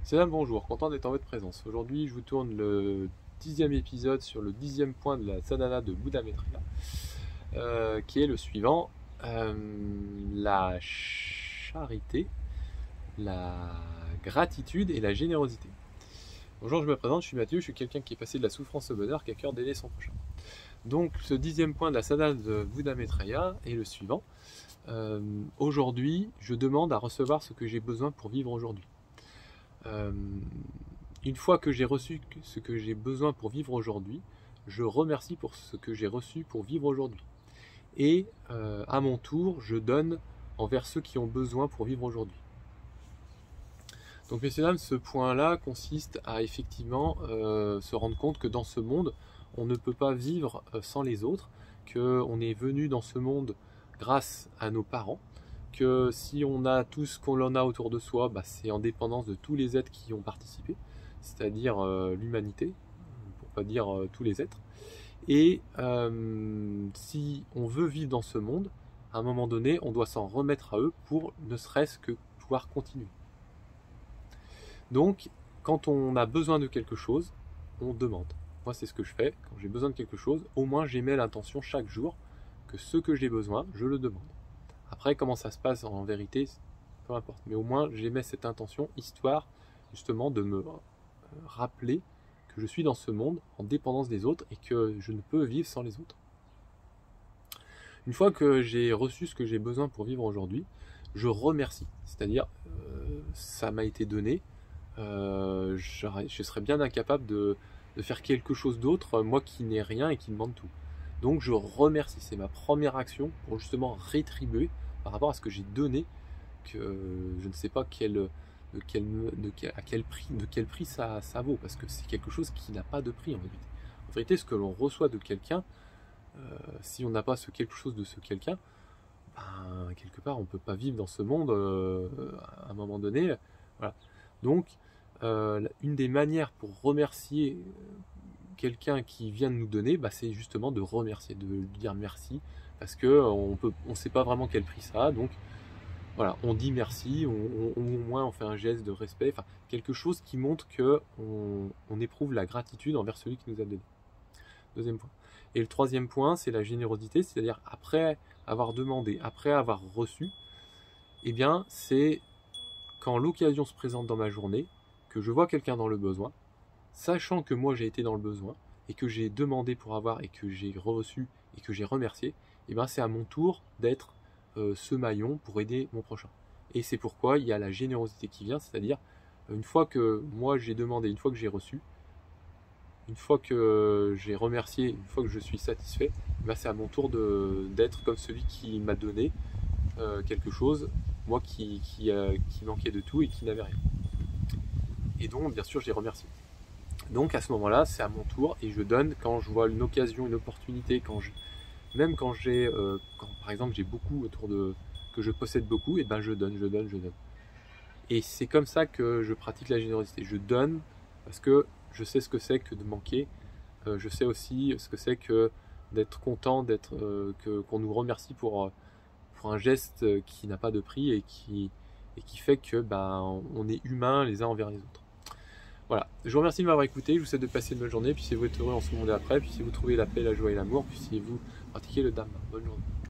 Salam, bonjour, content d'être en votre présence. Aujourd'hui, je vous tourne le 10e épisode sur le 10e point de la sadhana de Buddha Maitreya, qui est le suivant, la charité, la gratitude et la générosité. Bonjour, je me présente, je suis Mathieu, je suis quelqu'un qui est passé de la souffrance au bonheur, qui a cœur d'aider son prochain. Donc, ce 10e point de la sadhana de Buddha Maitreya est le suivant. Aujourd'hui, je demande à recevoir ce que j'ai besoin pour vivre aujourd'hui. Une fois que j'ai reçu ce que j'ai besoin pour vivre aujourd'hui, je remercie pour ce que j'ai reçu pour vivre aujourd'hui. Et à mon tour, je donne envers ceux qui ont besoin pour vivre aujourd'hui. Donc messieurs dames, ce point-là consiste à effectivement se rendre compte que dans ce monde, on ne peut pas vivre sans les autres, qu'on est venu dans ce monde grâce à nos parents, que si on a tout ce qu'on en a autour de soi, c'est en dépendance de tous les êtres qui y ont participé, c'est-à-dire l'humanité, pour pas dire tous les êtres. Et si on veut vivre dans ce monde, à un moment donné, on doit s'en remettre à eux pour ne serait-ce que pouvoir continuer. Donc, quand on a besoin de quelque chose, on demande. Moi, c'est ce que je fais. Quand j'ai besoin de quelque chose, au moins j'émets l'intention chaque jour que ce que j'ai besoin, je le demande. Après, comment ça se passe en vérité, peu importe. Mais au moins, j'émets cette intention, histoire justement de me rappeler que je suis dans ce monde en dépendance des autres et que je ne peux vivre sans les autres. Une fois que j'ai reçu ce que j'ai besoin pour vivre aujourd'hui, je remercie. C'est-à-dire, ça m'a été donné, je serais bien incapable de faire quelque chose d'autre, moi qui n'ai rien et qui demande tout. Donc je remercie, c'est ma première action pour justement rétribuer par rapport à ce que j'ai donné, que je ne sais pas à quel prix ça vaut, parce que c'est quelque chose qui n'a pas de prix en vérité. En vérité, ce que l'on reçoit de quelqu'un, si on n'a pas quelque chose de ce quelqu'un, quelque part on ne peut pas vivre dans ce monde à un moment donné. Voilà. Donc une des manières pour remercier quelqu'un qui vient de nous donner, c'est justement de remercier, de lui dire merci, parce que on sait pas vraiment quel prix ça a, donc voilà, on dit merci, au moins on fait un geste de respect, enfin quelque chose qui montre que on éprouve la gratitude envers celui qui nous a donné. Deuxième point. Et le troisième point, c'est la générosité, c'est-à-dire après avoir demandé, après avoir reçu, eh bien c'est quand l'occasion se présente dans ma journée, que je vois quelqu'un dans le besoin, sachant que moi j'ai été dans le besoin et que j'ai demandé pour avoir et que j'ai reçu et que j'ai remercié, et c'est à mon tour d'être ce maillon pour aider mon prochain. Et c'est pourquoi il y a la générosité qui vient, c'est-à-dire une fois que moi j'ai demandé, une fois que j'ai reçu, une fois que j'ai remercié, une fois que je suis satisfait, c'est à mon tour d'être comme celui qui m'a donné quelque chose, moi qui manquait de tout et qui n'avait rien. Et donc bien sûr je les remercie. Donc à ce moment-là, c'est à mon tour et je donne quand je vois une occasion, une opportunité, même quand par exemple j'ai beaucoup que je possède beaucoup, et je donne. Et c'est comme ça que je pratique la générosité. Je donne parce que je sais ce que c'est que de manquer. Je sais aussi ce que c'est que d'être content, qu'on nous remercie pour un geste qui n'a pas de prix et qui fait que on est humain les uns envers les autres. Voilà, je vous remercie de m'avoir écouté, je vous souhaite de passer une bonne journée, puissiez-vous être heureux en ce monde et après, puissiez-vous trouver la paix, la joie et l'amour, puissiez-vous pratiquer le Dhamma. Bonne journée.